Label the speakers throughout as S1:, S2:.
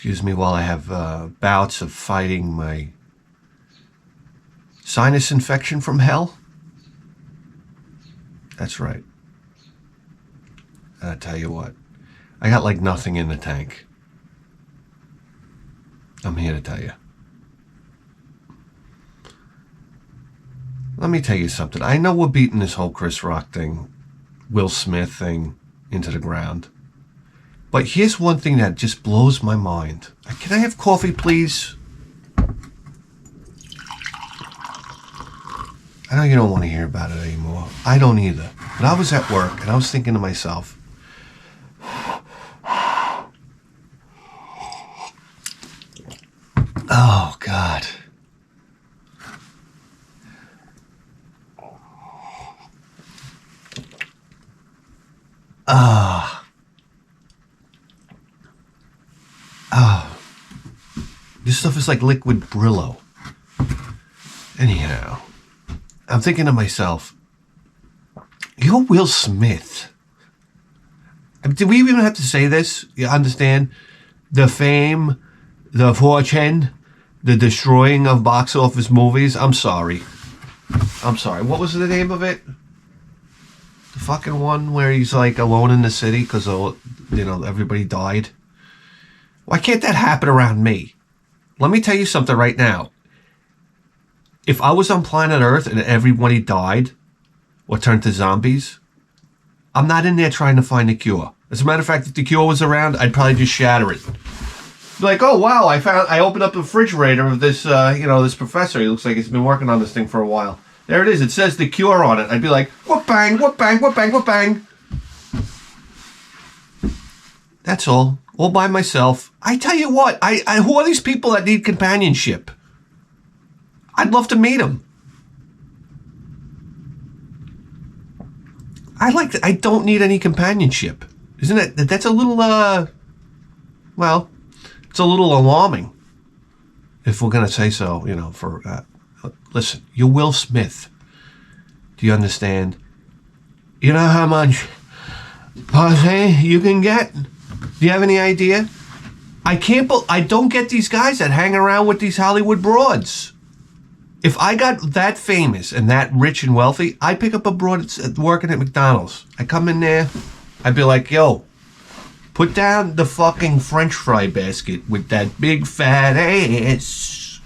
S1: Excuse me while I have bouts of fighting my sinus infection from hell. That's right. I tell you what, I got like nothing in the tank. I'm here to tell you. Let me tell you something. I know we're beating this whole Chris Rock thing, Will Smith thing into the ground. But here's one thing that just blows my mind. Can I have coffee, please? I know you don't want to hear about it anymore. I don't either. But I was at work and I was thinking to myself, oh, God. This stuff is like liquid Brillo. Anyhow, I'm thinking to myself, you're Will Smith. Do we even have to say this? You understand? The fame, the fortune, the destroying of box office movies. I'm sorry. What was the name of it? The fucking one where he's like alone in the city because everybody died. Why can't that happen around me? Let me tell you something right now. If I was on planet Earth and everybody died or turned to zombies, I'm not in there trying to find a cure. As a matter of fact, if the cure was around, I'd probably just shatter it. Be like, oh wow, I opened up the refrigerator of this, this professor. He looks like he's been working on this thing for a while. There it is. It says the cure on it. I'd be like, whoop bang, whoop bang, whoop bang, whoop bang. That's all by myself. I tell you what, who are these people that need companionship? I'd love to meet them. I don't need any companionship. Isn't it? That's a little, it's a little alarming. If we're going to say so, listen, you're Will Smith. Do you understand? You know how much pussy you can get? Do you have any idea? I don't get these guys that hang around with these Hollywood broads. If I got that famous and that rich and wealthy, I'd pick up a broad working at McDonald's. I come in there, I'd be like, yo, put down the fucking French fry basket with that big fat ass.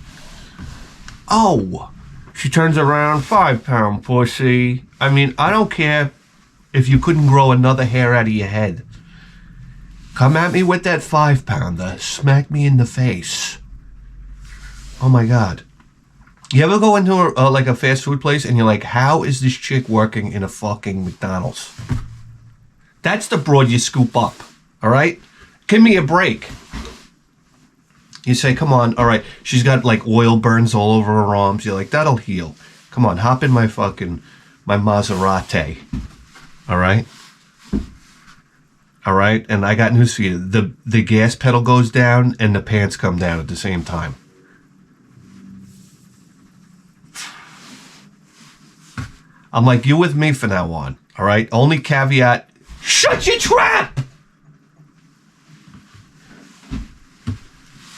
S1: Oh, she turns around, 5-pound pussy. I mean, I don't care if you couldn't grow another hair out of your head. Come at me with that 5-pounder. Smack me in the face. Oh my God. You ever go into a fast food place and you're like, how is this chick working in a fucking McDonald's? That's the broad you scoop up. All right? Give me a break. You say, come on. All right. She's got like oil burns all over her arms. You're like, that'll heal. Come on. Hop in my Maserati. All right? All right, and I got news for you. The gas pedal goes down and the pants come down at the same time. I'm like, you with me from now on, all right? Only caveat, shut your trap!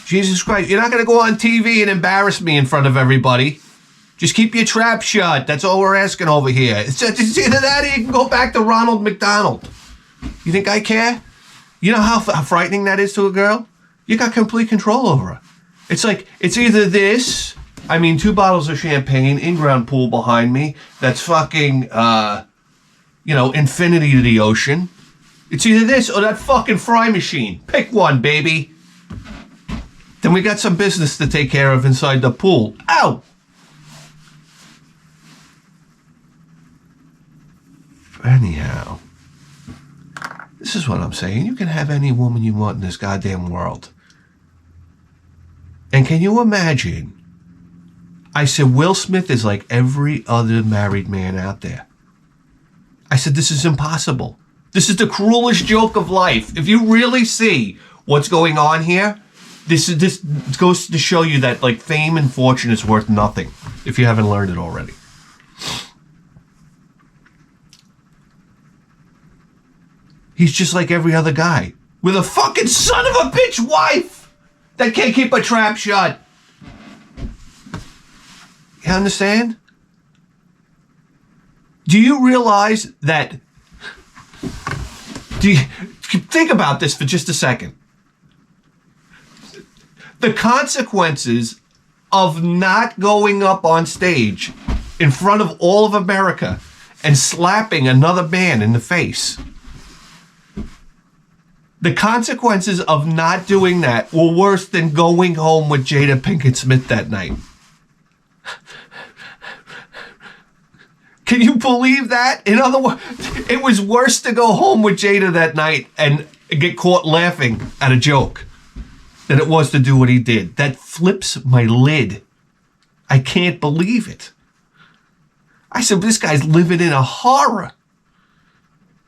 S1: Jesus Christ, you're not going to go on TV and embarrass me in front of everybody. Just keep your trap shut. That's all we're asking over here. It's either that or you can go back to Ronald McDonald. You think I care? You know how frightening that is to a girl? You got complete control over her. It's like, it's either this, 2 bottles of champagne, in-ground pool behind me, that's fucking, infinity to the ocean. It's either this or that fucking fry machine. Pick one, baby. Then we got some business to take care of inside the pool. Ow! Anyhow. This is what I'm saying. You can have any woman you want in this goddamn world. And can you imagine? I said, Will Smith is like every other married man out there. I said, this is impossible. This is the cruelest joke of life. If you really see what's going on here, this goes to show you that like fame and fortune is worth nothing if you haven't learned it already. He's just like every other guy with a fucking son of a bitch wife. that can't keep a trap shut. You understand? Do you realize that? Think about this for just a second. The consequences of not going up on stage in front of all of America and slapping another man in the face. The consequences of not doing that were worse than going home with Jada Pinkett Smith that night. Can you believe that? In other words, it was worse to go home with Jada that night and get caught laughing at a joke than it was to do what he did. That flips my lid. I can't believe it. I said, this guy's living in a horror.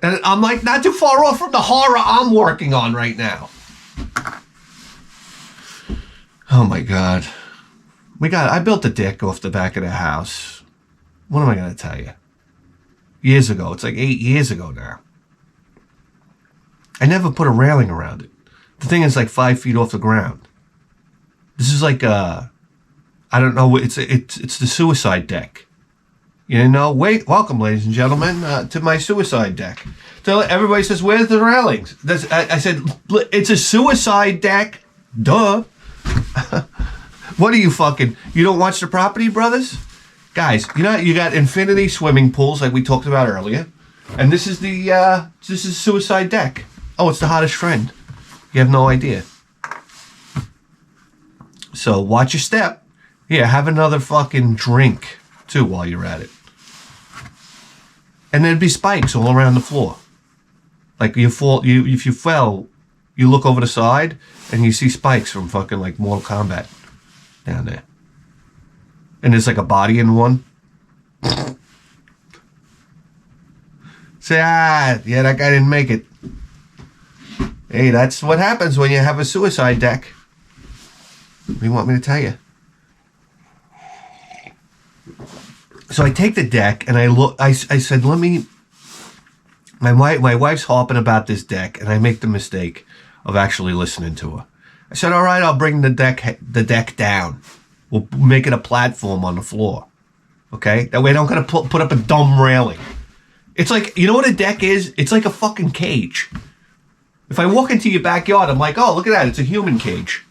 S1: And I'm like, not too far off from the horror I'm working on right now. Oh my God. I built a deck off the back of the house. What am I going to tell you? Years ago. It's like 8 years ago now. I never put a railing around it. The thing is like 5 feet off the ground. This is like I don't know. It's the suicide deck. You know, welcome, ladies and gentlemen, to my suicide deck. So everybody says, where's the railings? I said, it's a suicide deck. Duh. What are you you don't watch the Property Brothers? Guys, you got infinity swimming pools like we talked about earlier. And this is suicide deck. Oh, it's the hottest trend. You have no idea. So watch your step. Yeah, have another fucking drink too while you're at it. And there'd be spikes all around the floor. Like if you fell, you look over the side and you see spikes from fucking like Mortal Kombat down there. And there's like a body in one. Say, yeah, that guy didn't make it. Hey, that's what happens when you have a suicide deck. What do you want me to tell you? So I take the deck and I look. I said, let me. My wife's harping about this deck, and I make the mistake of actually listening to her. I said, all right, I'll bring the deck down. We'll make it a platform on the floor. Okay? That way I don't gotta put up a dumb railing. It's like, you know what a deck is? It's like a fucking cage. If I walk into your backyard, I'm like, oh, look at that. It's a human cage.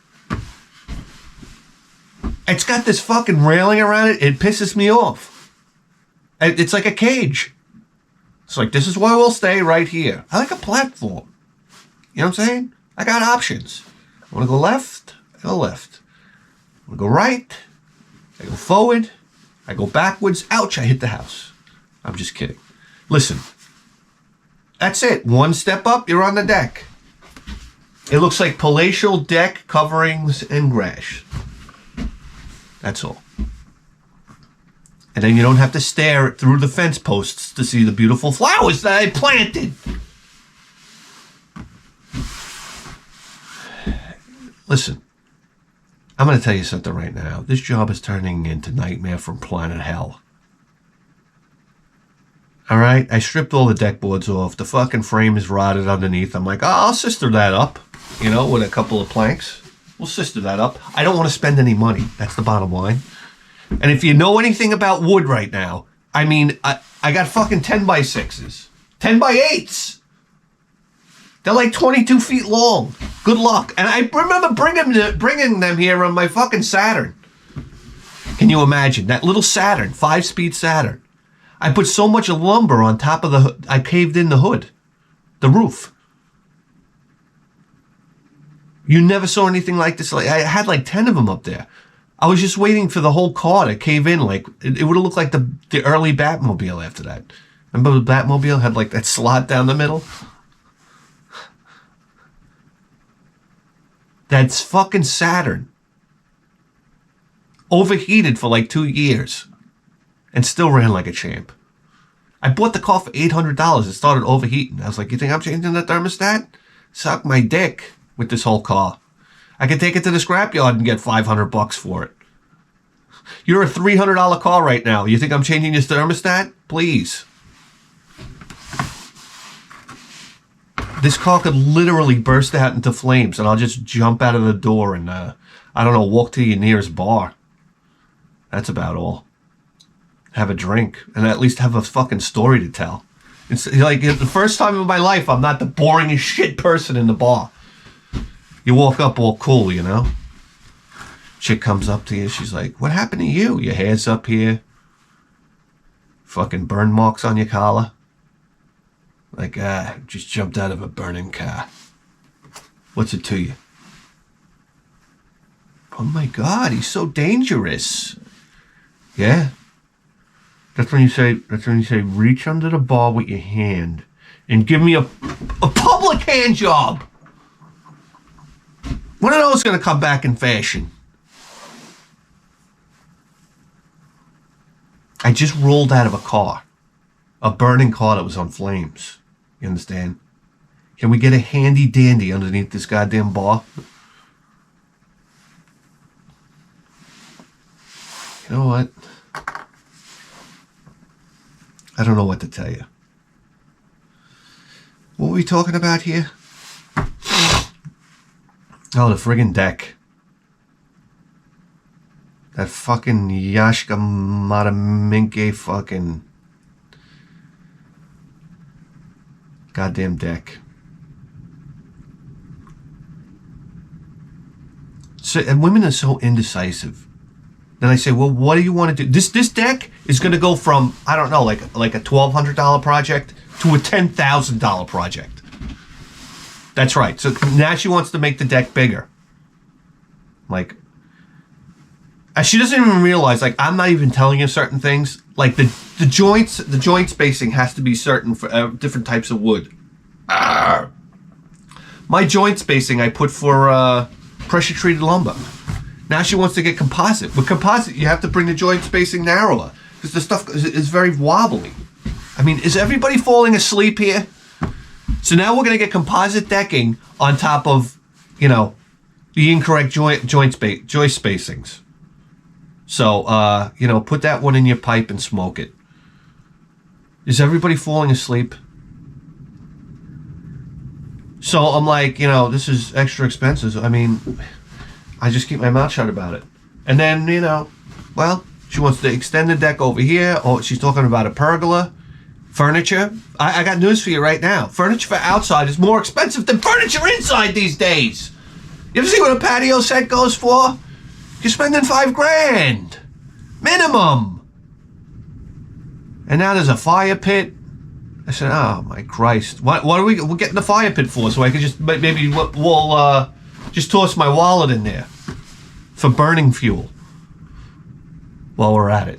S1: It's got this fucking railing around it. It pisses me off. It's like a cage. It's like, this is where we'll stay right here. I like a platform. You know what I'm saying? I got options. I want to go left, I go left. I want to go right, I go forward, I go backwards. Ouch, I hit the house. I'm just kidding. Listen, that's it. One step up, you're on the deck. It looks like palatial deck coverings and grass. That's all. And then you don't have to stare through the fence posts to see the beautiful flowers that I planted. Listen, I'm going to tell you something right now. This job is turning into Nightmare from Planet Hell. All right? I stripped all the deck boards off. The fucking frame is rotted underneath. I'm like, oh, I'll sister that up, with a couple of planks. We'll sister that up. I don't want to spend any money. That's the bottom line. And if you know anything about wood right now, I mean, I got fucking 10x6s. 10x8s. They're like 22 feet long. Good luck. And I remember bringing them here on my fucking Saturn. Can you imagine? That little Saturn, 5-speed Saturn. I put so much lumber on top of the hood. I caved in the hood. The roof. You never saw anything like this. I had like 10 of them up there. I was just waiting for the whole car to cave in. Like it would have looked like the early Batmobile after that. Remember the Batmobile had like that slot down the middle? That's fucking Saturn. Overheated for like 2 years. And still ran like a champ. I bought the car for $800. It started overheating. I was like, you think I'm changing the thermostat? Suck my dick with this whole car. I could take it to the scrapyard and get $500 for it. You're a $300 car right now. You think I'm changing this thermostat? Please. this car could literally burst out into flames, and I'll just jump out of the door and, I don't know, walk to your nearest bar. That's about all. Have a drink, and at least have a fucking story to tell. It's like the first time in my life, I'm not the boringest shit person in the bar. You walk up all cool, you know? Chick comes up to you, she's like, what happened to you? Your hair's up here. Fucking burn marks on your collar. Like, just jumped out of a burning car. What's it to you? Oh my God, he's so dangerous. Yeah. That's when you say, reach under the bar with your hand and give me a public hand job. When are those going to come back in fashion? I just rolled out of a car. A burning car that was on flames. You understand? Can we get a handy dandy underneath this goddamn bar? You know what? I don't know what to tell you. What were we talking about here? Oh, the friggin' deck. That fucking Yashka Mataminke fucking goddamn deck. So, and women are so indecisive. Then I say, well, what do you want to do? This deck is going to go from, I don't know, like a $1,200 project to a $10,000 project. That's right. So now she wants to make the deck bigger. Like, she doesn't even realize, like, I'm not even telling you certain things. Like, the joint spacing has to be certain for different types of wood. My joint spacing I put for pressure-treated lumber. Now she wants to get composite. With composite, you have to bring the joint spacing narrower because the stuff is very wobbly. I mean, is everybody falling asleep here? So now we're going to get composite decking on top of, you know, the incorrect joint spacings. So, you know, put that one in your pipe and smoke it. Is everybody falling asleep? So I'm like, you know, this is extra expensive. I mean, I just keep my mouth shut about it. And then, you know, well, she wants to extend the deck over here. Oh, she's talking about a pergola. Furniture. I got news for you right now. Furniture for outside is more expensive than furniture inside these days. You ever see what a patio set goes for? You're spending $5,000. Minimum. And now there's a fire pit. I said, oh my Christ. What are we're getting the fire pit for? So I could just, maybe we'll just toss my wallet in there for burning fuel while we're at it.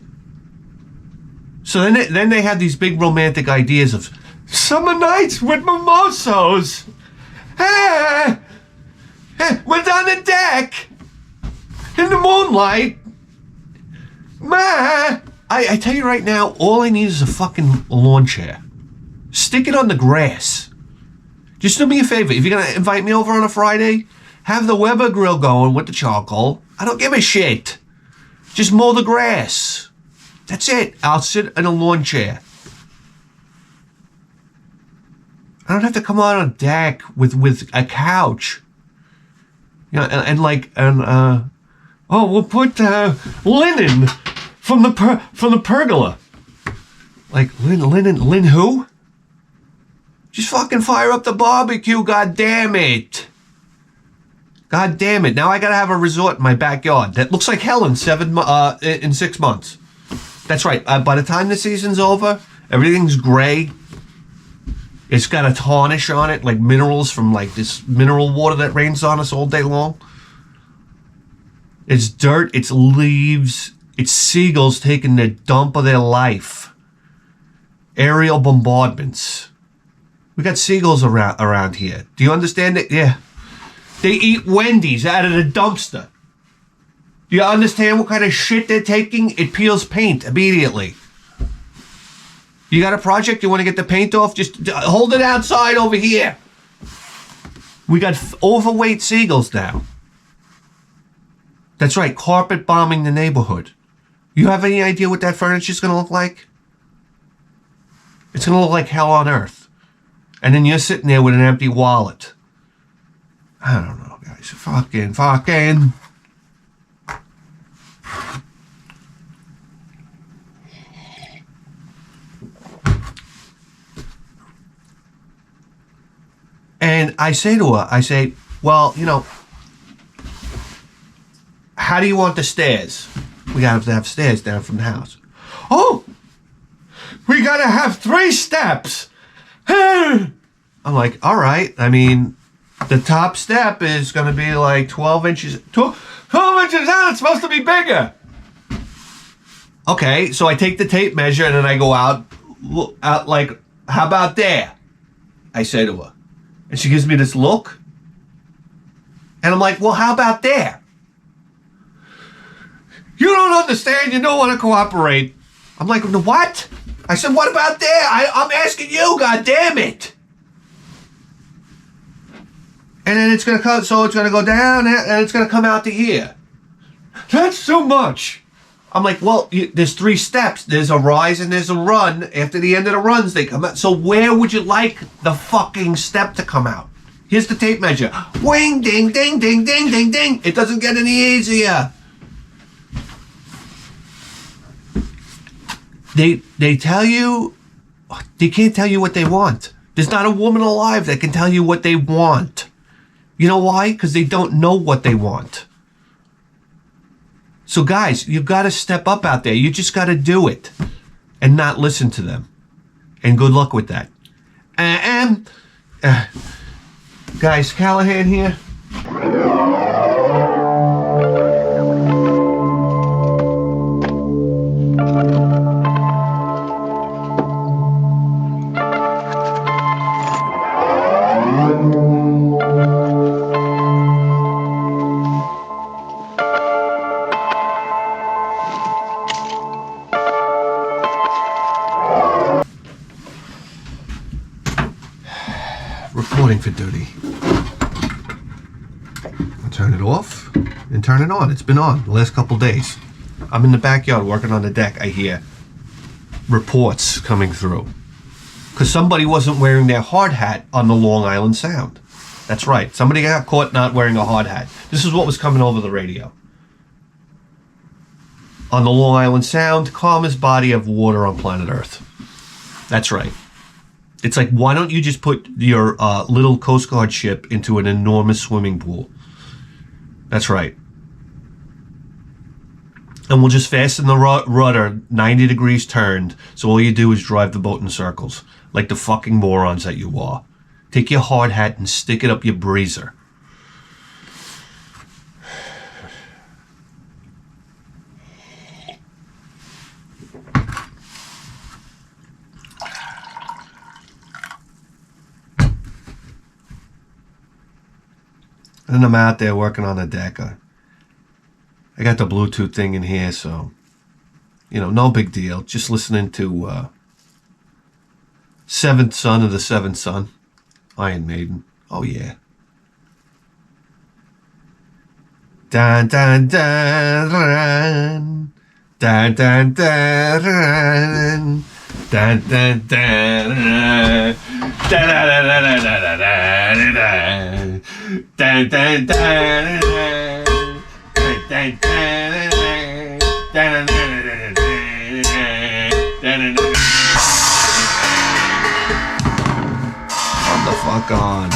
S1: So then they had these big romantic ideas of summer nights with mimosas. Hey, we're on the deck in the moonlight. I tell you right now, all I need is a fucking lawn chair. Stick it on the grass. Just do me a favor. If you're going to invite me over on a Friday, have the Weber grill going with the charcoal. I don't give a shit. Just mow the grass. That's it. I'll sit in a lawn chair. I don't have to come out on a deck with a couch. You know, we'll put linen from the pergola. Like linen who? Just fucking fire up the barbecue, god damn it. God damn it. Now I gotta have a resort in my backyard that looks like hell in 6 months. That's right. By the time the season's over, everything's gray. It's got a tarnish on it, like minerals from like this mineral water that rains on us all day long. It's dirt, it's leaves, it's seagulls taking the dump of their life. Aerial bombardments. We got seagulls around here. Do you understand it? Yeah. They eat Wendy's out of the dumpster. Do you understand what kind of shit they're taking? It peels paint immediately. You got a project? You want to get the paint off? Just hold it outside over here. We got overweight seagulls now. That's right, carpet bombing the neighborhood. You have any idea what that furniture is going to look like? It's going to look like hell on earth. And then you're sitting there with an empty wallet. I don't know, guys. Fucking. And I say to her, well, you know, how do you want the stairs? We gotta have to have stairs down from the house. Oh, we gotta have 3 steps. I'm like, all right. I mean, the top step is gonna be like 12 inches. 12 inches out, it's supposed to be bigger. Okay, so I take the tape measure and then I go out like, how about there? I say to her. And she gives me this look. And I'm like, well, how about there? You don't understand. You don't want to cooperate. I'm like, what? I said, what about there? I'm asking you, God damn it. And then it's going to come, so it's going to go down and it's going to come out to here. That's too much. I'm like, well, there's 3 steps. There's a rise and there's a run. After the end of the runs, they come out. So where would you like the fucking step to come out? Here's the tape measure. Wing, ding, ding, ding, ding, ding, ding. It doesn't get any easier. They tell you, they can't tell you what they want. There's not a woman alive that can tell you what they want. You know why? Because they don't know what they want. So guys, you've got to step up out there. You just got to do it and not listen to them. And good luck with that. Guys, Callahan here. Reporting for duty. I'll turn it off and turn it on. It's been on the last couple days. I'm in the backyard working on the deck. I hear reports coming through because somebody wasn't wearing their hard hat on the Long Island Sound. That's right. Somebody got caught not wearing a hard hat. This is what was coming over the radio. On the Long Island Sound, calmest body of water on planet Earth. That's right. It's like, why don't you just put your little Coast Guard ship into an enormous swimming pool? That's right. And we'll just fasten the rudder 90 degrees turned, so all you do is drive the boat in circles, like the fucking morons that you are. Take your hard hat and stick it up your breezer. And I'm out there working on the deck. I got the Bluetooth thing in here, so, you know, no big deal. Just listening to Seventh Son of the Seventh Son, Iron Maiden. Oh, yeah. Dun, dun, dun, dun, dun, dun, dun, dun, dun, dun, Dun, dun, dun, dun, dun, dun, What the fuck on?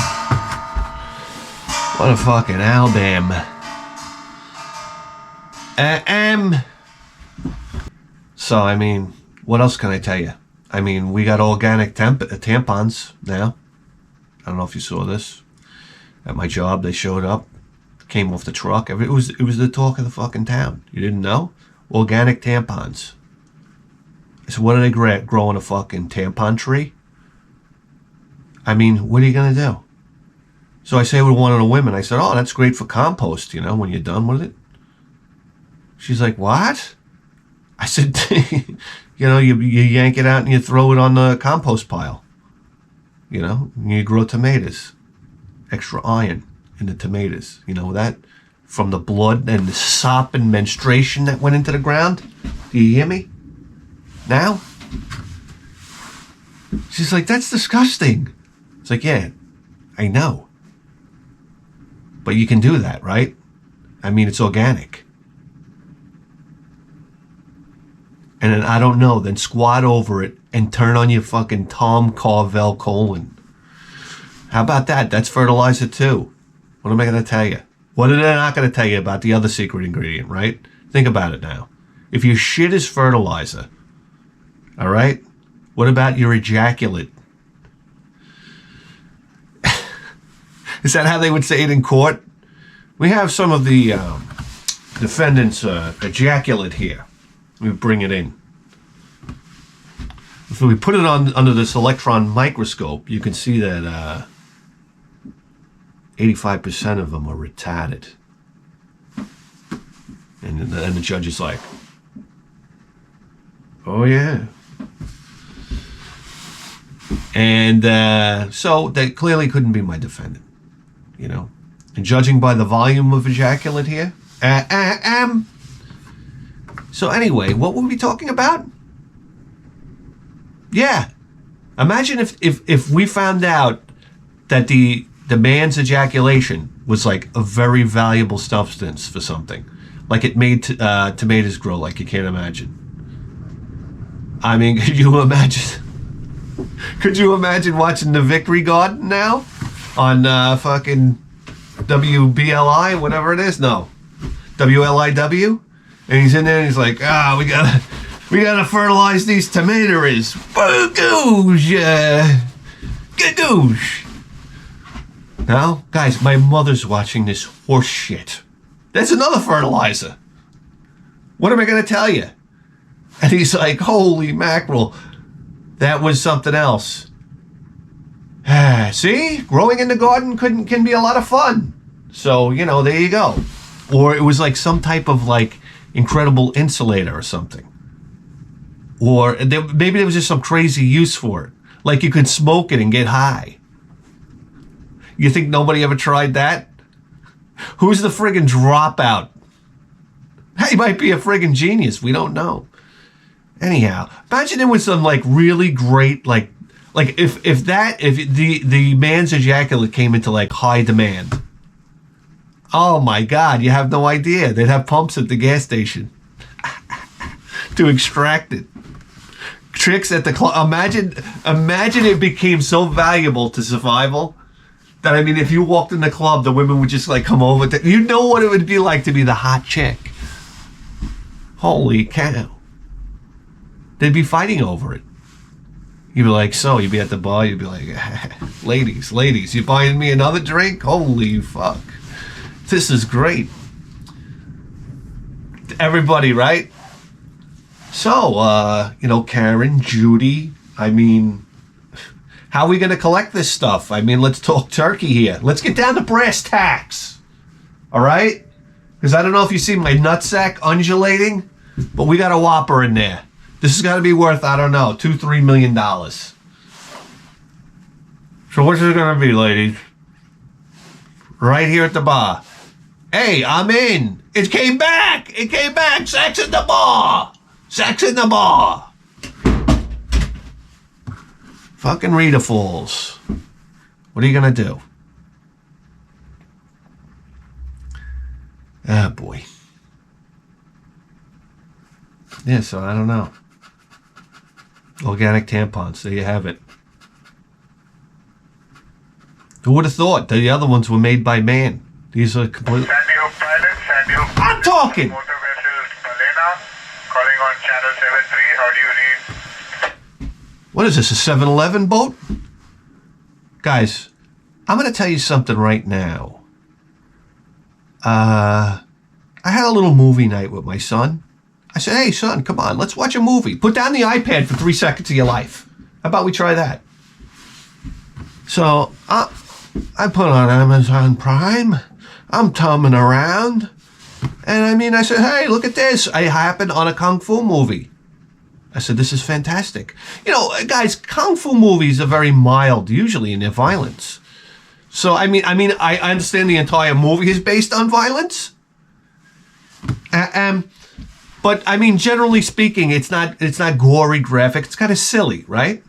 S1: What a fucking album. So, I mean, what else can I tell you? I mean, we got organic tampons now. I don't know if you saw this. At my job, they showed up, came off the truck. It was the talk of the fucking town. You didn't know? Organic tampons. I said, what do they grow in a fucking tampon tree? I mean, what are you going to do? So I say with one of the women, I said, oh, that's great for compost, you know, when you're done with it. She's like, what? I said, you know, you yank it out and you throw it on the compost pile. You know, and you grow tomatoes. Extra iron in the tomatoes. You know that? From the blood and the sop and menstruation that went into the ground. Do you hear me? Now? She's like, that's disgusting. It's like, yeah, I know. But you can do that, right? I mean, it's organic. And then, I don't know, then squat over it and turn on your fucking Tom Carvel colon. How about that? That's fertilizer too. What am I going to tell you? What are they not going to tell you about the other secret ingredient, right? Think about it now. If your shit is fertilizer, all right, what about your ejaculate? Is that how they would say it in court? We have some of the defendants' ejaculate here. We bring it in. If we put it on under this electron microscope, you can see that 85% of them are retarded. And the judge is like, oh yeah. And so they clearly couldn't be my defendant, you know. And judging by the volume of ejaculate here, So anyway, what were we talking about? Yeah. Imagine if we found out that the man's ejaculation was like a very valuable substance for something. Like it made tomatoes grow like you can't imagine. I mean, could you imagine? Could you imagine watching the Victory Garden now on fucking WBLI, whatever it is? No, WLIW. And he's in there and he's like, we gotta fertilize these tomatoes. Bagoosh, gadoosh. Now, guys, my mother's watching this horse shit. That's another fertilizer. What am I gonna tell you? And he's like, holy mackerel, that was something else. See, growing in the garden can be a lot of fun. So, you know, there you go. Or it was like some type of like incredible insulator or something. Or maybe there was just some crazy use for it. Like you could smoke it and get high. You think nobody ever tried that? Who's the friggin' dropout? He might be a friggin' genius. We don't know. Anyhow, imagine it was some like really great like if the man's ejaculate came into like high demand. Oh my God, you have no idea. They'd have pumps at the gas station to extract it. Tricks at the club. Imagine it became so valuable to survival that, I mean, if you walked in the club, the women would just like come over. You know what it would be like to be the hot chick. Holy cow. They'd be fighting over it. You'd be like, so you'd be at the bar, you'd be like, ladies, you buying me another drink? Holy fuck. This is great. Everybody, right? So, you know, Karen, Judy, I mean, how are we going to collect this stuff? I mean, let's talk turkey here. Let's get down to brass tacks. All right? Because I don't know if you see my nutsack undulating, but we got a whopper in there. This is got to be worth, I don't know, $2-3 million. So what's it going to be, ladies? Right here at the bar. Hey, I'm in. It came back. Sex in the bar. Fucking Rita Falls. What are you going to do? Ah, boy. Yeah, so I don't know. Organic tampons. There you have it. Who would have thought that the other ones were made by man? These are completely...
S2: Sandy Hook pilot, Sandy Hook pilot.
S1: I'm talking!
S2: Motor vessel Palena, calling on channel 73. How do you read?
S1: What is this, a 7-Eleven boat? Guys, I'm going to tell you something right now. I had a little movie night with my son. I said, hey, son, come on, let's watch a movie. Put down the iPad for 3 seconds of your life. How about we try that? So, I put on Amazon Prime. I'm tumbling around. And I mean, I said, hey, look at this. I happened on a Kung Fu movie. I said, this is fantastic. You know, guys, Kung Fu movies are very mild, usually, in their violence. So, I mean, I understand the entire movie is based on violence. But, I mean, generally speaking, it's not gory, graphic. It's kind of silly, right?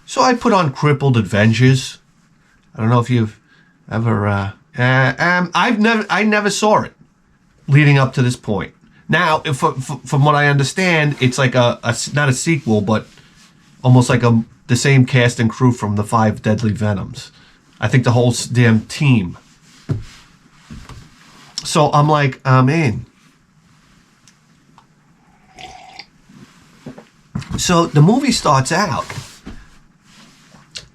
S1: So I put on Crippled Avengers. I don't know if you've ever. I never saw it leading up to this point. Now, if, from what I understand, it's like a not a sequel, but almost like the same cast and crew from the 5 Deadly Venoms. I think the whole damn team. So I'm like, I'm in. So the movie starts out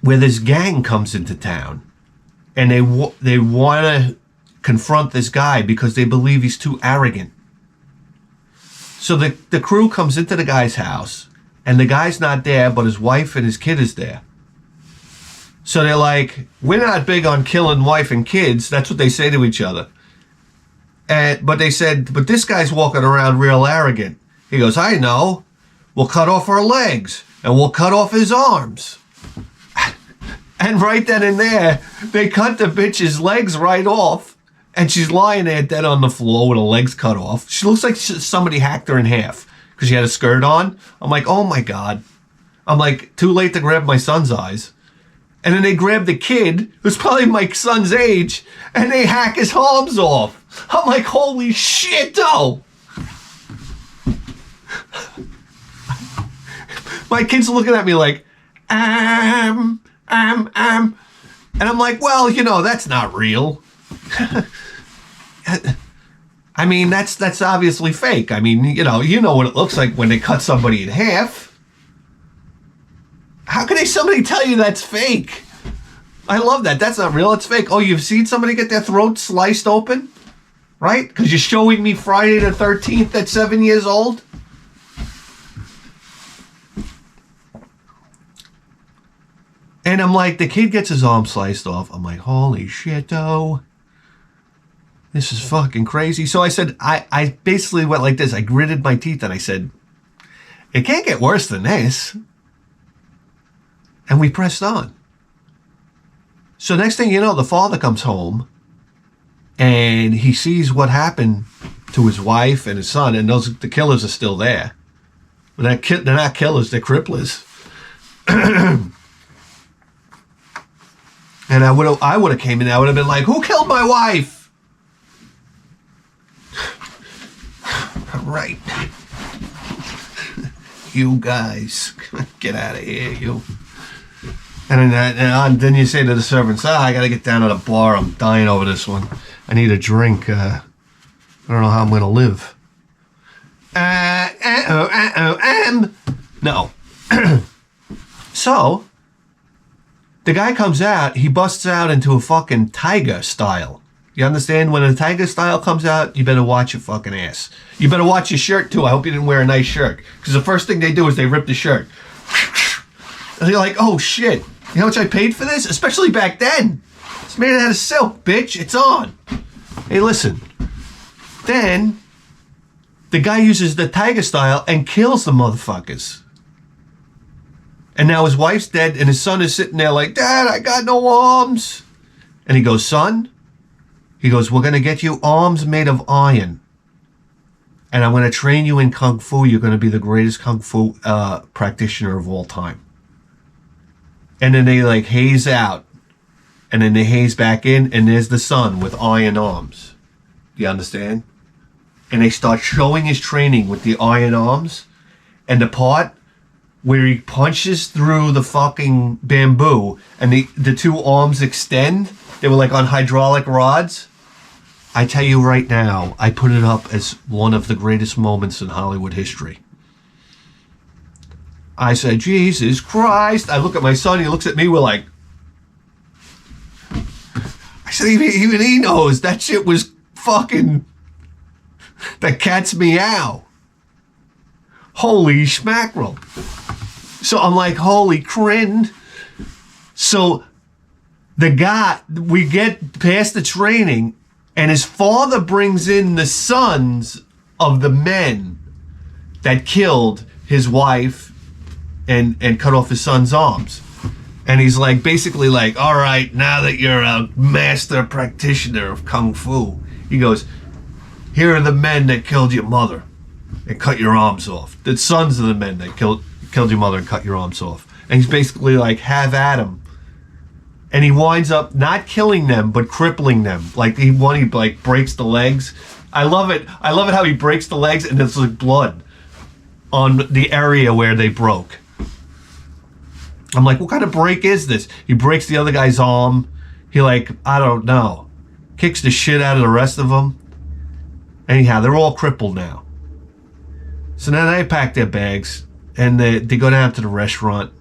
S1: where this gang comes into town, and they want to confront this guy because they believe he's too arrogant. So the crew comes into the guy's house, and the guy's not there, but his wife and his kid is there. So they're like, we're not big on killing wife and kids. That's what they say to each other. But they said, but this guy's walking around real arrogant. He goes, I know. We'll cut off her legs, and we'll cut off his arms. And right then and there, they cut the bitch's legs right off, and she's lying there dead on the floor with her legs cut off. She looks like somebody hacked her in half because she had a skirt on. I'm like, oh my God. I'm like, too late to grab my son's eyes. And then they grab the kid, who's probably my son's age, and they hack his arms off. I'm like, holy shit, though. My kid's looking at me like, And I'm like, well, you know, that's not real. I mean, that's obviously fake. I mean, you know what it looks like when they cut somebody in half. How can somebody tell you that's fake? I love that. That's not real. It's fake. Oh, you've seen somebody get their throat sliced open? Right? Because you're showing me Friday the 13th at 7 years old? And I'm like, the kid gets his arm sliced off. I'm like, holy shit, though. This is fucking crazy. So I said, I basically went like this. I gritted my teeth and I said, it can't get worse than this. And we pressed on. So next thing you know, the father comes home and he sees what happened to his wife and his son, and the killers are still there. But they're not killers, they're cripplers. And I would have came in, I would have been like, who killed my wife? Right. You guys, get out of here, you. And then you say to the servants, I got to get down to the bar. I'm dying over this one. I need a drink. I don't know how I'm going to live. No. So, the guy comes out, he busts out into a fucking tiger style. You understand? When a tiger style comes out, you better watch your fucking ass. You better watch your shirt, too. I hope you didn't wear a nice shirt. Because the first thing they do is they rip the shirt. And you're like, oh, shit. You know how much I paid for this? Especially back then. It's made out of silk, bitch. It's on. Hey, listen. Then, the guy uses the tiger style and kills the motherfuckers. And now his wife's dead and his son is sitting there like, Dad, I got no arms. And he goes, son? He goes, we're going to get you arms made of iron. And I'm going to train you in Kung Fu. You're going to be the greatest Kung Fu practitioner of all time. And then they like haze out. And then they haze back in. And there's the son with iron arms. You understand? And they start showing his training with the iron arms. And the part where he punches through the fucking bamboo. And the two arms extend. They were like on hydraulic rods. I tell you right now, I put it up as one of the greatest moments in Hollywood history. I said, Jesus Christ. I look at my son, he looks at me, we're like, I said, even he knows that shit was fucking, the cat's meow. Holy schmackerel. So I'm like, holy crin. So the guy, we get past the training, and his father brings in the sons of the men that killed his wife and cut off his son's arms. And he's like, basically like, all right, now that you're a master practitioner of Kung Fu, he goes, here are the men that killed your mother and cut your arms off. The sons of the men that killed your mother and cut your arms off. And he's basically like, have at him. And he winds up not killing them, but crippling them. Like he like breaks the legs. I love it how he breaks the legs and there's like blood on the area where they broke. I'm like, what kind of break is this? He breaks the other guy's arm. He like, I don't know, kicks the shit out of the rest of them. Anyhow, they're all crippled now. So now they pack their bags and they go down to the restaurant.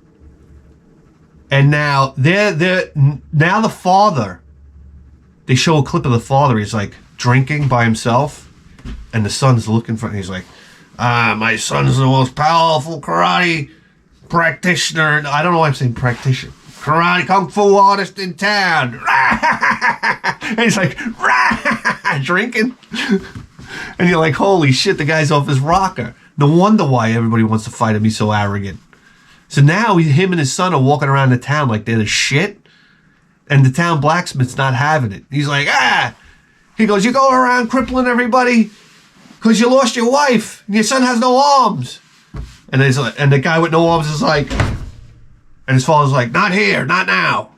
S1: And now now the father, they show a clip of the father. He's like drinking by himself, and the son's looking for him. He's like, my son's the most powerful karate practitioner. I don't know why I'm saying practitioner. Karate kung fu artist in town. And he's like, drinking. And you're like, holy shit, the guy's off his rocker. No wonder why everybody wants to fight him. He's so arrogant. So now him and his son are walking around the town like they're the shit. And the town blacksmith's not having it. He's like, He goes, you go around crippling everybody because you lost your wife and your son has no arms. And the guy with no arms is like, and his father's like, not here, not now.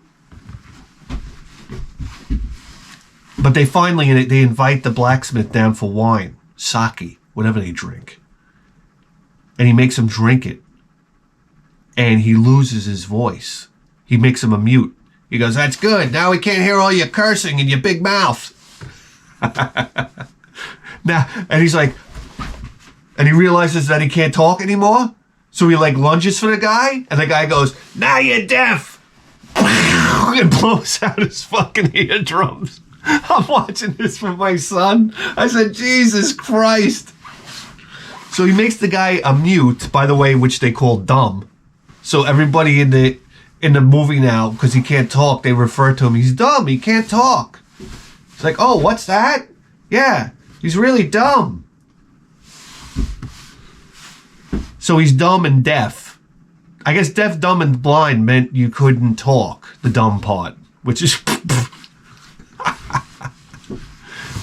S1: But they finally, they invite the blacksmith down for wine, sake, whatever they drink. And he makes them drink it. And he loses his voice. He makes him a mute. He goes, that's good. Now we can't hear all your cursing in your big mouth. Now, and he's like, and he realizes that he can't talk anymore. So he like lunges for the guy. And the guy goes, now you're deaf. And blows out his fucking eardrums. I'm watching this with my son. I said, Jesus Christ. So he makes the guy a mute, by the way, which they call dumb. So everybody in the movie now, because he can't talk, they refer to him, he's dumb, he can't talk. It's like, oh, what's that? Yeah, he's really dumb. So he's dumb and deaf. I guess deaf, dumb, and blind meant you couldn't talk, the dumb part, which is...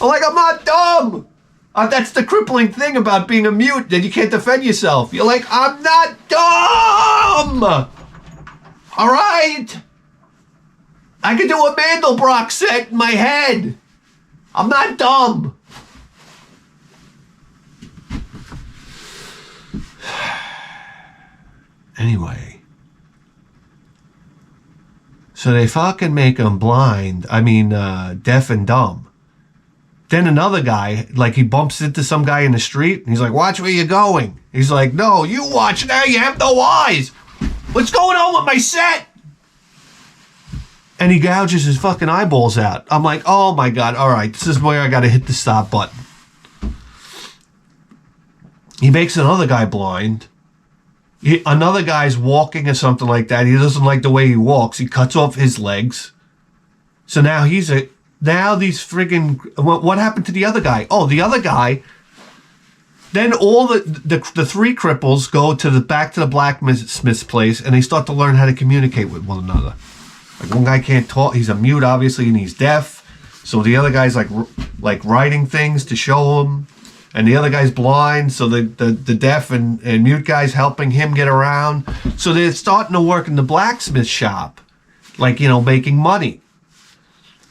S1: I'm like, I'm not dumb! That's the crippling thing about being a mute, that you can't defend yourself. You're like, I'm not dumb! All right? I can do a Mandelbrot set in my head. I'm not dumb. Anyway. So they fucking make him blind. Deaf and dumb. Then another guy, like he bumps into some guy in the street. And he's like, watch where you're going. He's like, no, you watch now. You have no eyes. What's going on with my set? And he gouges his fucking eyeballs out. I'm like, oh my God. All right, this is where I got to hit the stop button. He makes another guy blind. Another guy's walking or something like that. He doesn't like the way he walks. He cuts off his legs. So now now these friggin'... What happened to the other guy? Oh, the other guy... Then all the three cripples go back to the blacksmith's place, and they start to learn how to communicate with one another. Like, one guy can't talk. He's a mute, obviously, and he's deaf. So the other guy's like writing things to show him. And the other guy's blind, so the deaf and mute guy's helping him get around. So they're starting to work in the blacksmith shop, like, making money.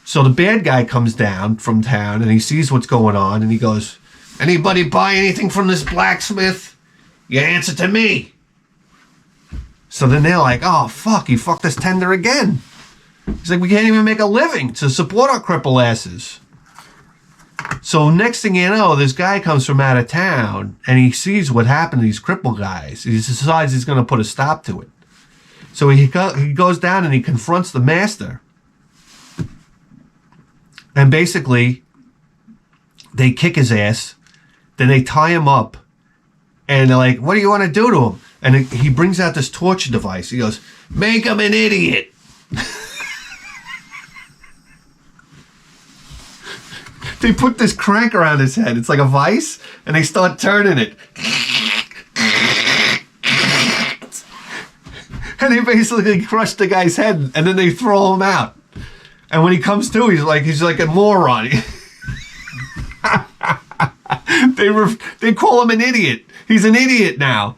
S1: So the bad guy comes down from town and he sees what's going on and he goes, anybody buy anything from this blacksmith? You answer to me. So then they're like, oh, fuck, he fucked us tender again. He's like, we can't even make a living to support our cripple asses. So next thing you know, this guy comes from out of town and he sees what happened to these cripple guys. He decides he's going to put a stop to it. So he goes down and he confronts the master. And basically, they kick his ass. Then they tie him up. And they're like, what do you want to do to him? And he brings out this torture device. He goes, make him an idiot. They put this crank around his head. It's like a vice. And they start turning it. And they basically crush the guy's head. And then they throw him out. And when he comes to, he's like a moron. They call him an idiot. He's an idiot now.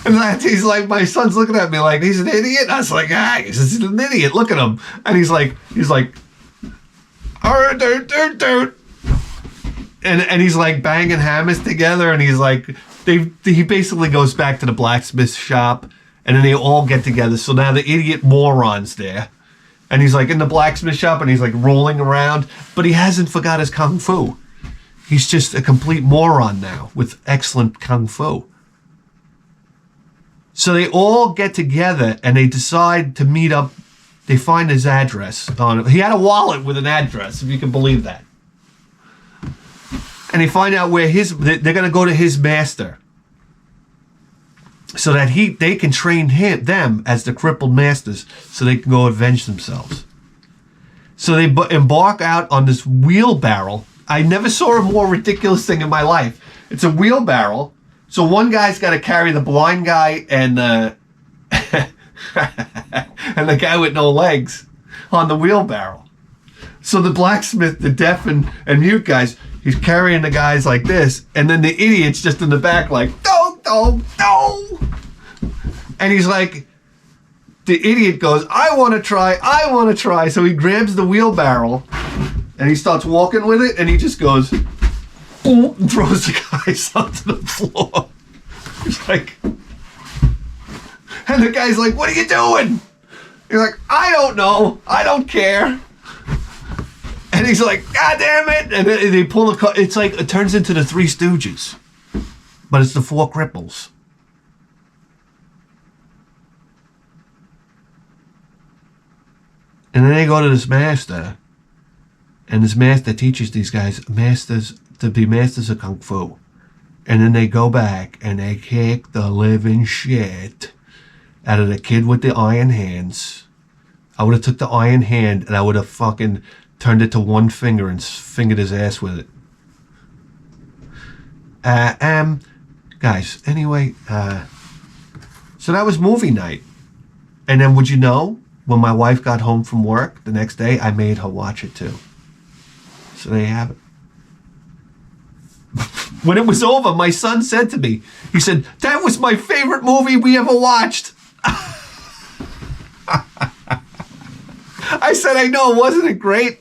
S1: And he's like, my son's looking at me like he's an idiot. I was like, he's an idiot. Look at him. And he's like, dude. And he's like banging hammers together. And he's like, he basically goes back to the blacksmith shop. And then they all get together. So now the idiot moron's there. And he's like in the blacksmith shop and he's like rolling around. But he hasn't forgot his kung fu. He's just a complete moron now with excellent kung fu. So they all get together and they decide to meet up. They find his address on it. He had a wallet with an address, if you can believe that. And they find out where they're going to go to his master. So that they can train them as the crippled masters so they can go avenge themselves. So they embark out on this wheelbarrow. I never saw a more ridiculous thing in my life. It's a wheelbarrow. So one guy's got to carry the blind guy and and the guy with no legs on the wheelbarrow. So the blacksmith, the deaf and mute guys, he's carrying the guys like this, and then the idiot's just in the back like, no. And he's like, the idiot goes, I want to try. So he grabs the wheelbarrow and he starts walking with it, and he just goes, boom, and throws the guys onto the floor. He's like, and the guy's like, what are you doing? He's like, I don't know. I don't care. And he's like, God damn it. And they pull the car. It's like, it turns into the Three Stooges. But it's the four cripples. And then they go to this master. And this master teaches these guys to be masters of Kung Fu. And then they go back and they kick the living shit out of the kid with the iron hands. I would have took the iron hand and I would have fucking turned it to one finger and fingered his ass with it. Guys, anyway, so that was movie night. And then would you know, when my wife got home from work the next day, I made her watch it too. So there you have it. When it was over, my son said to me, he said, that was my favorite movie we ever watched. I said, I know, wasn't it great?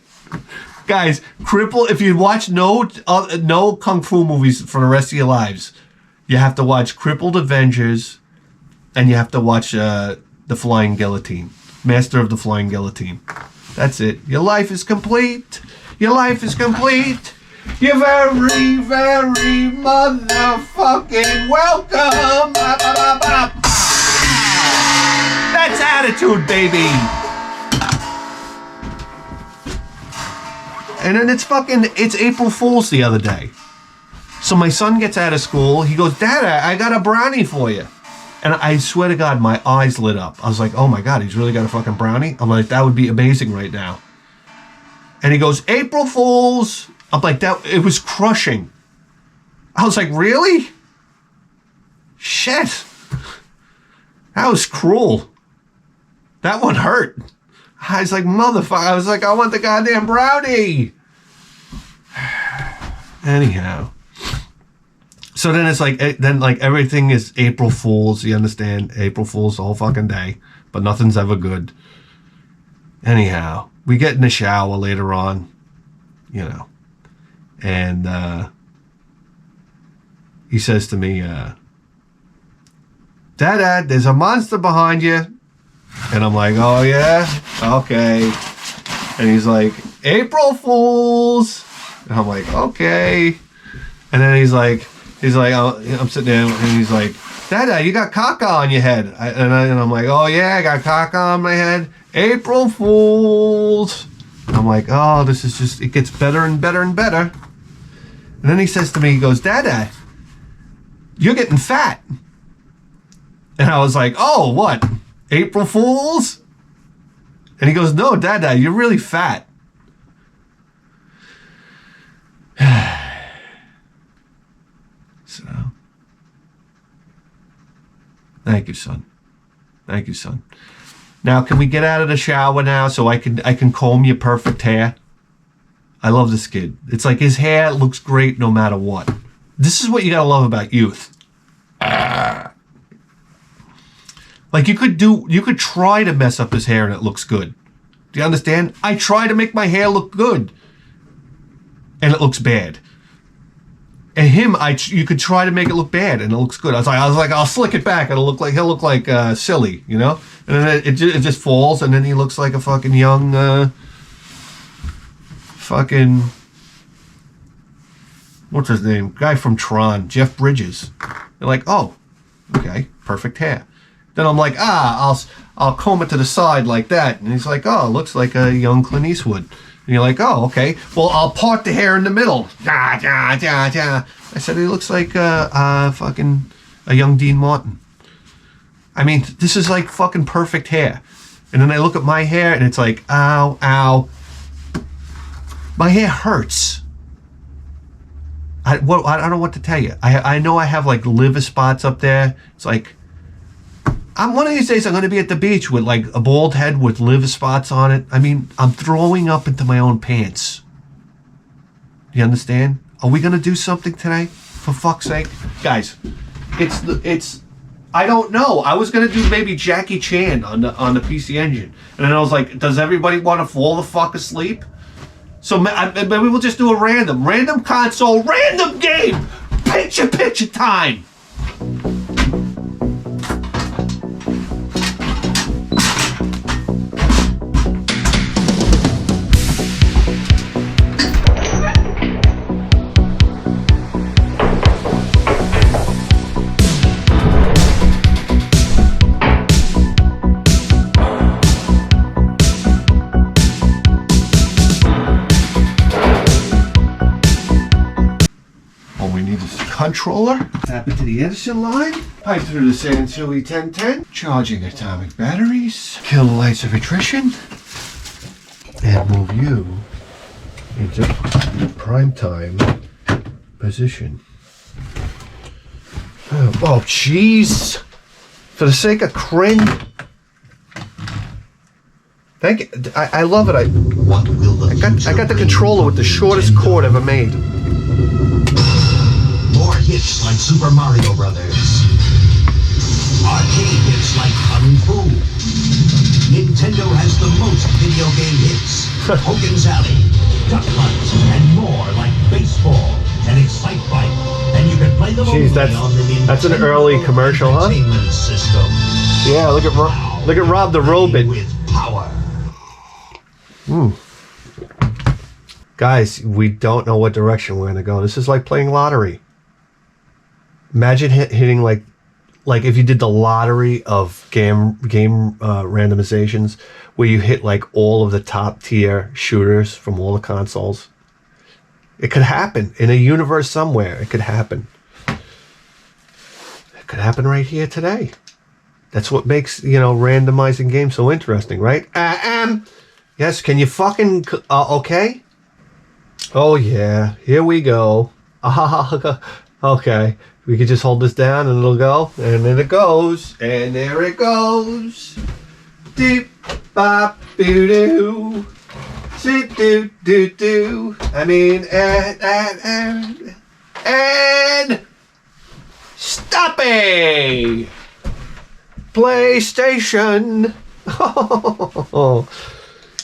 S1: Guys, if you watch no Kung Fu movies for the rest of your lives, you have to watch Crippled Avengers, and you have to watch The Flying Guillotine. Master of the Flying Guillotine. That's it. Your life is complete. Your life is complete. You're very, very motherfucking welcome. That's attitude, baby. And then it's April Fool's the other day. So my son gets out of school. He goes, Dad, I got a brownie for you. And I swear to God, my eyes lit up. I was like, oh my God, he's really got a fucking brownie? I'm like, that would be amazing right now. And he goes, April Fool's. I'm like, it was crushing. I was like, really? Shit. That was cruel. That one hurt. I was like, motherfucker. I was like, I want the goddamn brownie. Anyhow. So then it's like, everything is April Fool's. You understand? April Fool's the whole fucking day. But nothing's ever good. Anyhow. We get in the shower later on. You know. And he says to me, Dad, there's a monster behind you. And I'm like, oh yeah? Okay. And he's like, April Fools. And I'm like, okay. And then he's like, I'm sitting there and he's like, Dad, you got caca on your head. And I'm like, oh yeah, I got caca on my head. April Fools. And I'm like, oh, this is just, it gets better and better and better. And then he says to me, he goes, Dad, you're getting fat. And I was like, oh, what? April Fools? And he goes, no, Dad, you're really fat. So, thank you, son. Thank you, son. Now, can we get out of the shower now so I can comb your perfect hair? I love this kid. It's like his hair looks great no matter what. This is what you gotta love about youth. Like you could try to mess up his hair and it looks good. Do you understand? I try to make my hair look good, and it looks bad. And him, you could try to make it look bad, and it looks good. I was like, I'll slick it back, and he'll look like silly, you know. And then it just falls, and then he looks like a fucking young, fucking, what's his name? Guy from Tron, Jeff Bridges. They're like, oh, okay, perfect hair. Then I'm like, I'll comb it to the side like that, and he's like, oh, it looks like a young Clint Eastwood. And you're like, oh, okay. Well, I'll part the hair in the middle. I said, he looks like fucking a young Dean Martin. I mean, this is like fucking perfect hair. And then I look at my hair, and it's like, ow, ow. My hair hurts. I don't know what to tell you. I know I have like liver spots up there. It's like, one of these days I'm going to be at the beach with like a bald head with liver spots on it. I mean, I'm throwing up into my own pants. You understand? Are we going to do something today? For fuck's sake. Guys, it's I don't know. I was going to do maybe Jackie Chan on the PC Engine. And then I was like, does everybody want to fall the fuck asleep? So maybe we'll just do a random console, random game. Picture time. Controller, tap into the Edison line, pipe through the Sansui 1010, charging atomic batteries, kill the lights of attrition, and move you into prime time position. Oh, jeez. For the sake of cringe. Thank you. I love it. I got the controller with the shortest cord ever made.
S3: More hits like Super Mario Brothers. Arcade hits like Kung Fu. Nintendo has the most video game hits. Hogan's Alley, Duck Hunt, and more like baseball and Excite Bike. And you can play them
S1: Jeez, that's an early commercial, huh?
S3: System.
S1: Yeah, look at Rob the Robot.
S3: With power.
S1: Guys, we don't know what direction we're gonna go. This is like playing lottery. Imagine hitting like if you did the lottery of game randomizations, where you hit like all of the top tier shooters from all the consoles. It could happen in a universe somewhere. It could happen. It could happen right here today. That's what makes randomizing games so interesting, right? Yes. Can you fucking okay? Oh yeah, here we go. Okay. We could just hold this down and it'll go. And then it goes. And there it goes. Deep bop doo doo. Sit doo doo doo. I mean, and stop it! PlayStation.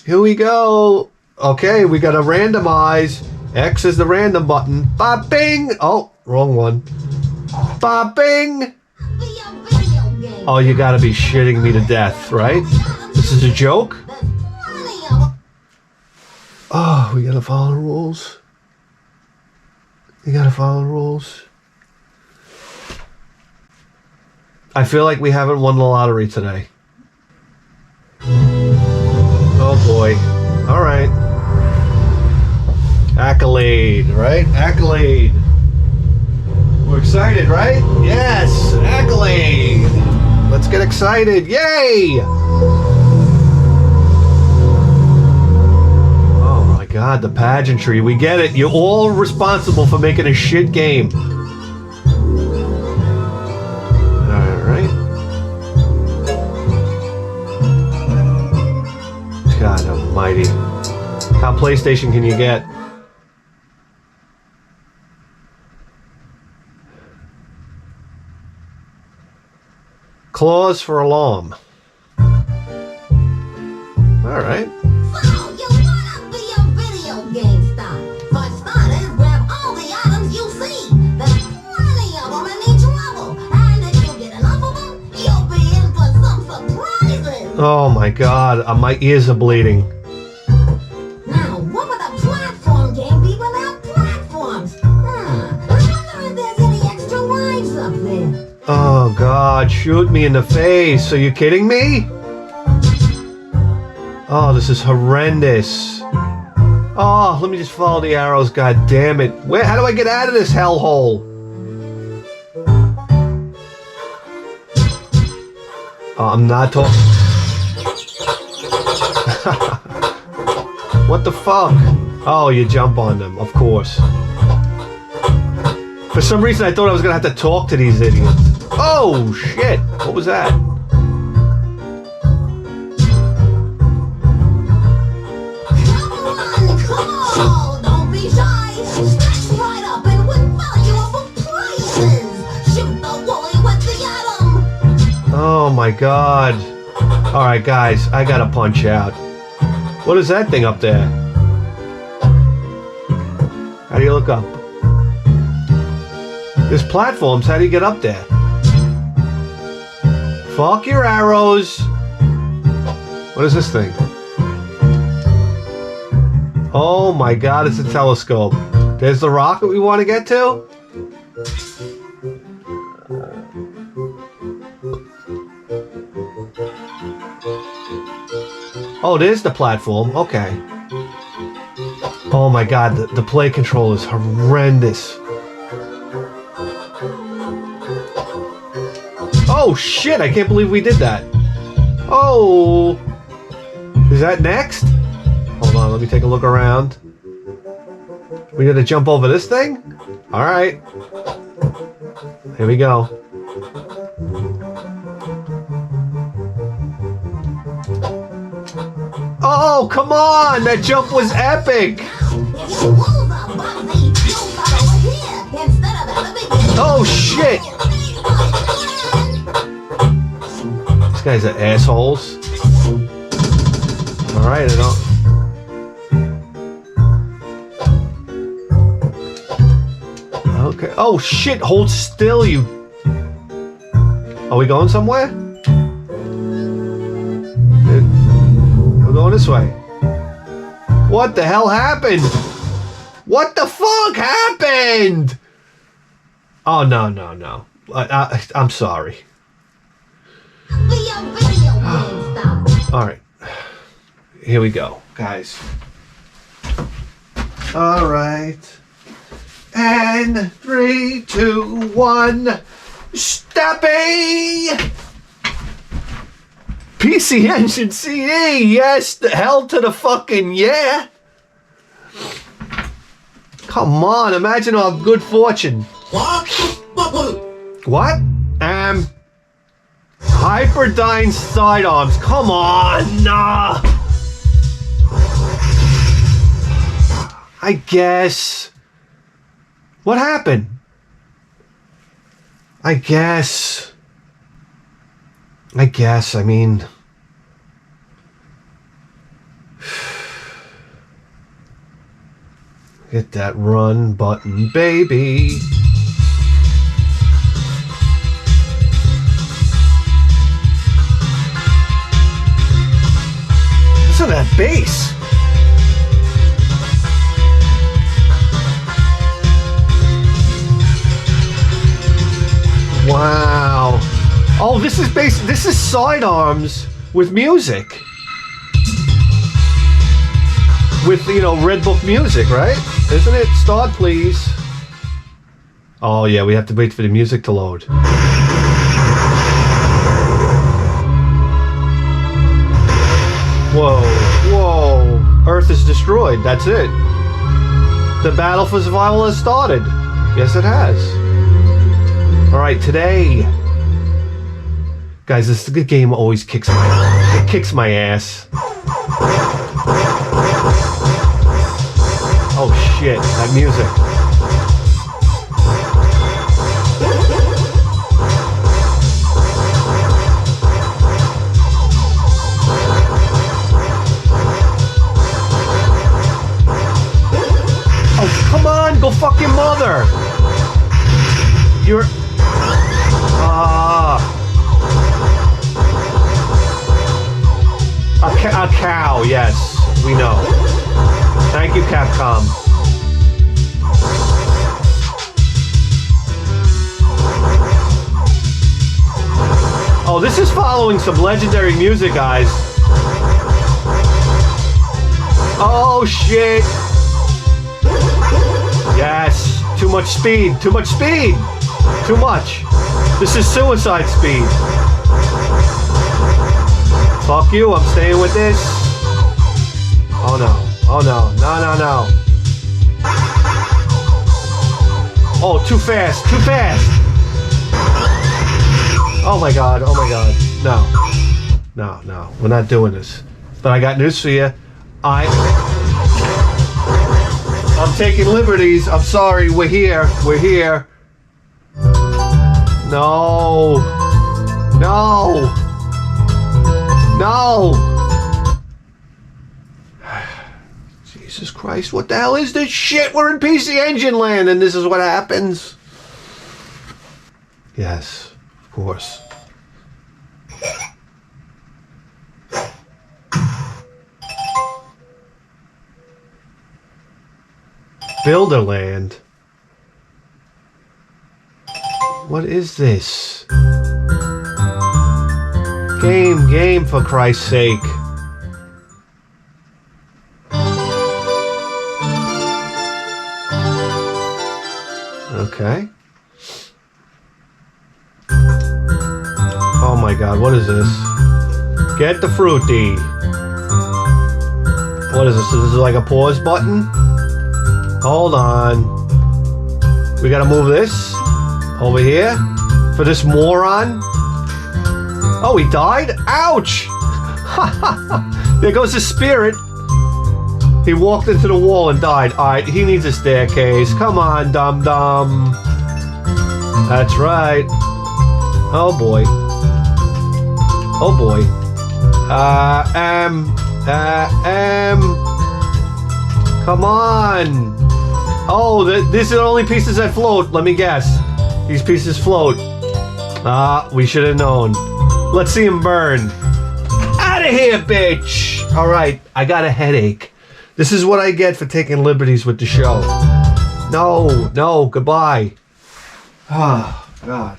S1: Here we go. Okay, we gotta randomize. X is the random button. Bop bing. Oh, wrong one. Bop bing. Oh, you gotta be shitting me to death, right? This is a joke? Oh, we gotta follow the rules. You gotta follow the rules. I feel like we haven't won the lottery today. Oh boy. All right. Accolade, right? Accolade. We're excited, right? Yes, accolade. Let's get excited. Yay! Oh my God, the pageantry. We get it. You're all responsible for making a shit game. All right. God almighty. How PlayStation can you get? Clause for alarm. Alright.
S4: So, you wanna be a video game star? For starters, grab all the items you see. There's plenty of them in each level. And if you get enough of them, you'll be in for some surprises.
S1: Oh my god, my ears are bleeding.
S4: Now, what would a platform game be without platforms? I wonder if there's any extra lives up there.
S1: Oh god, shoot me in the face. Are you kidding me? Oh, this is horrendous. Oh, let me just follow the arrows, god damn it. How do I get out of this hellhole? Oh, I'm not talking. What the fuck? Oh, you jump on them, of course. For some reason, I thought I was gonna have to talk to these idiots. Oh, shit. What was that?
S4: Come on, don't be shy. Snatch right up and win valuable prizes. Shoot the woolly with the atom.
S1: Oh my god. Alright guys, I gotta punch out. What is that thing up there? How do you look up? There's platforms, how do you get up there? Fuck your arrows. What is this thing? Oh my god, it's a telescope. There's the rocket we want to get to? Oh, there's the platform. Okay. Oh my god, the play control is horrendous. Oh shit, I can't believe we did that. Oh. Is that next? Hold on, let me take a look around. We gotta jump over this thing? Alright. Here we go. Oh, come on! That jump was epic! Oh, shit! These guys are assholes. Alright, I don't... Okay. Oh, shit! Hold still, you... Are we going somewhere? We're going this way. What the hell happened? What the fuck happened? Oh, no, no, no. I'm sorry. Alright. Here we go, guys. Alright. And 3, 2, 1. Steppy! PC Engine CD, yes, the hell to the fucking yeah. Come on, imagine our good fortune. What? Hyperdyne sidearms, come on, nah. I guess. What happened? I guess, I mean... Hit that run button, baby. Listen to that bass. Wow. Oh, this is sidearms with music. With, you know, Red Book music, right? Isn't it? Start, please. Oh, yeah, we have to wait for the music to load. Whoa, whoa. Earth is destroyed. That's it. The battle for survival has started. Yes, it has. Alright, today... Guys, this game always kicks my ass. Oh shit, that music. single fucking mother. You're... A cow, yes. We know. Thank you, Capcom. Oh, this is following some legendary music, guys. Oh, shit. Yes. Too much speed. Too much speed. Too much. This is suicide speed. Fuck you. I'm staying with this. Oh, no. Oh, no. No, no, no. Oh, too fast. Too fast. Oh, my God. Oh, my God. No. No, no. We're not doing this. But I got news for you. I'm taking liberties. I'm sorry. We're here. We're here. No. No. No. Jesus Christ. What the hell is this shit? We're in PC Engine land and this is what happens. Yes, of course. Builderland. What is this? Game, for Christ's sake. Okay. Oh my God, what is this? Get the fruity. What is this? This is like a pause button? Hold on. We gotta move this over here for this moron. Oh, he died? Ouch! There goes his spirit. He walked into the wall and died. Alright, he needs a staircase. Come on, dum-dum. That's right. Oh boy. Oh boy. Come on. Oh, these are the only pieces that float. Let me guess. These pieces float. We should have known. Let's see him burn. Out of here, bitch. All right, I got a headache. This is what I get for taking liberties with the show. No, no, goodbye. Oh, God.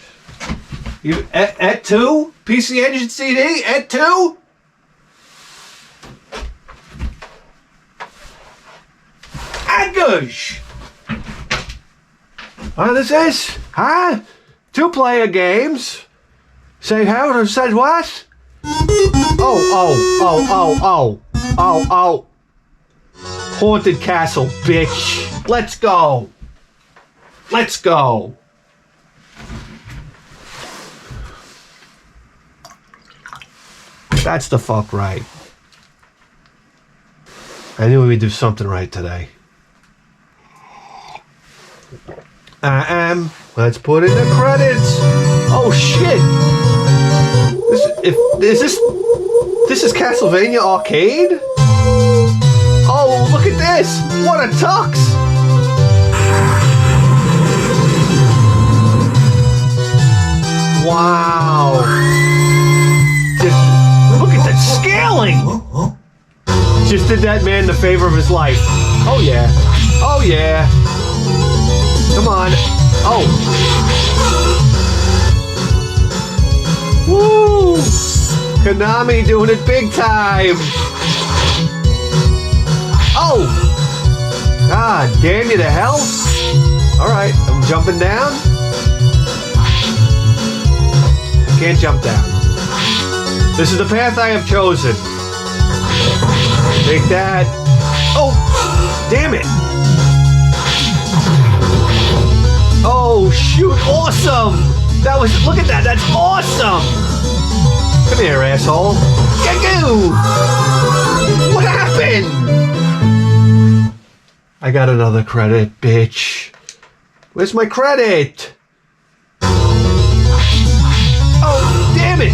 S1: You at 2? PC Engine CD at 2? Agush. What is this? Huh? 2-player games? Say how? I said what? Oh. Haunted castle, bitch. Let's go. Let's go. That's the fuck right. I knew we'd do something right today. Let's put in the credits. Oh shit! This is CastleVania Arcade? Oh, look at this! What a tux! Wow! Look at that scaling! Just did that man the favor of his life. Oh yeah. Oh yeah. Come on. Oh. Woo! Konami doing it big time. Oh! God damn you to hell. Alright, I'm jumping down. I can't jump down. This is the path I have chosen. Take that. Oh! Damn it! Oh, shoot. Awesome! That was... Look at that. That's awesome! Come here, asshole. Gagoo! What happened? I got another credit, bitch. Where's my credit? Oh, damn it!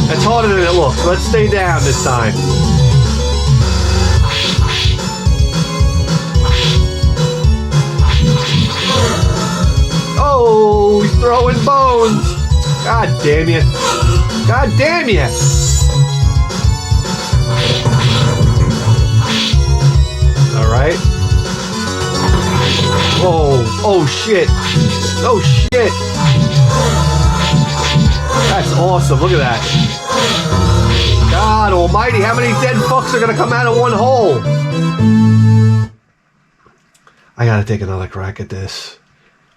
S1: That's harder than it looks. Let's stay down this time. throwing bones. God damn you. God damn you. All right. Whoa. Oh, shit. Oh, shit. That's awesome. Look at that. God almighty. How many dead fucks are going to come out of one hole? I got to take another crack at this.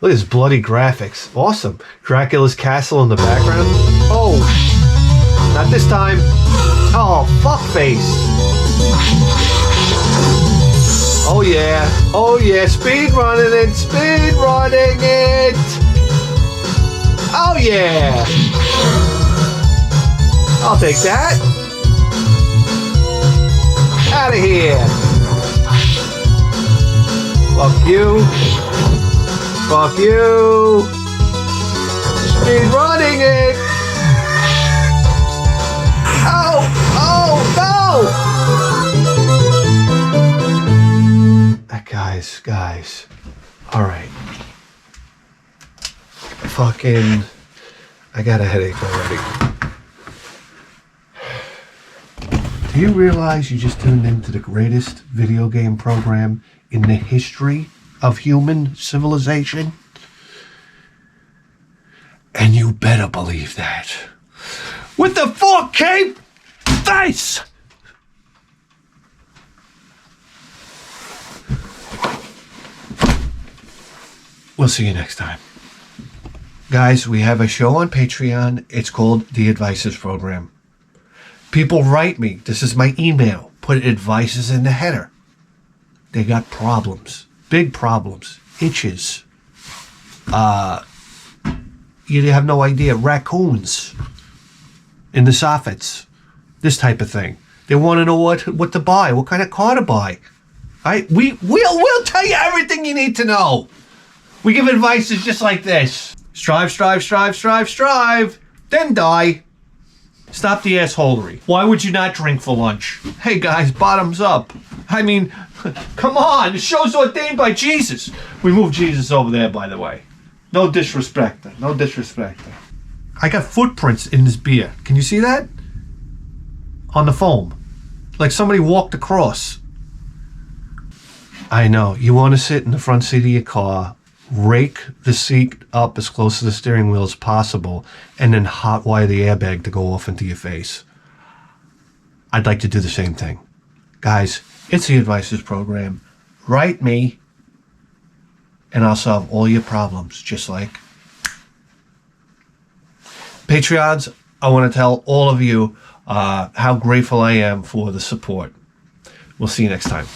S1: Look at this bloody graphics. Awesome. Dracula's castle in the background. Oh. Not this time. Oh, fuckface. Oh, yeah. Oh, yeah. Speed running it. Speed running it. Oh, yeah. I'll take that. Out of here. Fuck you. Fuck you. Speed running it. Oh, oh, no. Guys. All right. Fucking, I got a headache already. Do you realize you just tuned into the greatest video game program in the history of human civilization? And you better believe that. With the 4K face! We'll see you next time. Guys, we have a show on Patreon. It's called The Advices Program. People write me. This is my email. Put advices in the header. They got problems. Big problems. Itches. You have no idea. Raccoons. In the soffits. This type of thing. They want to know what to buy. What kind of car to buy. We'll tell you everything you need to know. We give advices just like this. Strive, then die. Stop the assholery. Why would you not drink for lunch? Hey guys, bottoms up. I mean, come on, the show's ordained by Jesus. We moved Jesus over there, by the way. No disrespect. No disrespect. I got footprints in this beer. Can you see that? On the foam. Like somebody walked across. I know. You want to sit in the front seat of your car, rake the seat up as close to the steering wheel as possible, and then hotwire the airbag to go off into your face. I'd like to do the same thing. Guys, it's the Advices Program. Write me, and I'll solve all your problems, just like Patreons. I want to tell all of you how grateful I am for the support. We'll see you next time.